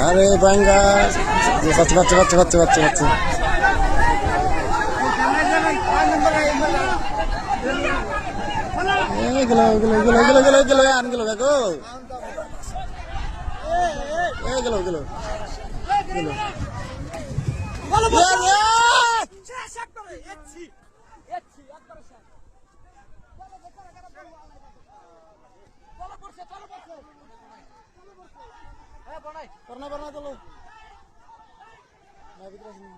আরে বাঙ্গা বাচ্চা বাচ্চা বাচ্চা বাচ্চা বাচ্চা বাচ্চা গেল গেল গেল গেল গেল গেল আন গেল দেখো গেল গেল গেল করনা করনা চলো না ভিতরে আসুন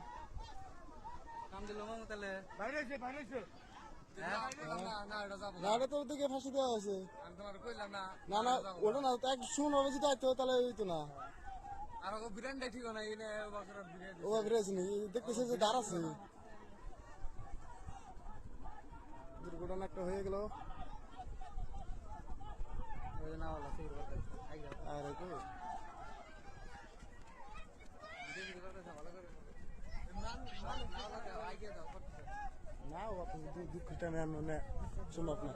কাম দিল মামু তাহলে বাইরে এসে না এটা তো ওদিকে ফাঁসি দেওয়া হয়েছে আমি তোমার কইলাম না না না ওটা না এক শুন হবে যদি আইতো তাহলে হইতো না আর ও বিরানটা ঠিক না এনে বছর বিরান ও বিরাজ নি দেখতেছে যে দাঁড় আছে দুর্ঘটনা একটা হয়ে গেল না হলো সেই আর তো না ও আপনি দুঃখটা নেন না শুনো আপনি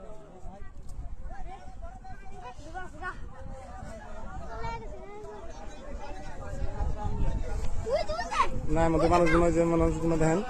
না আমাদের মানুষগুলো যে মানুষগুলো দেখেন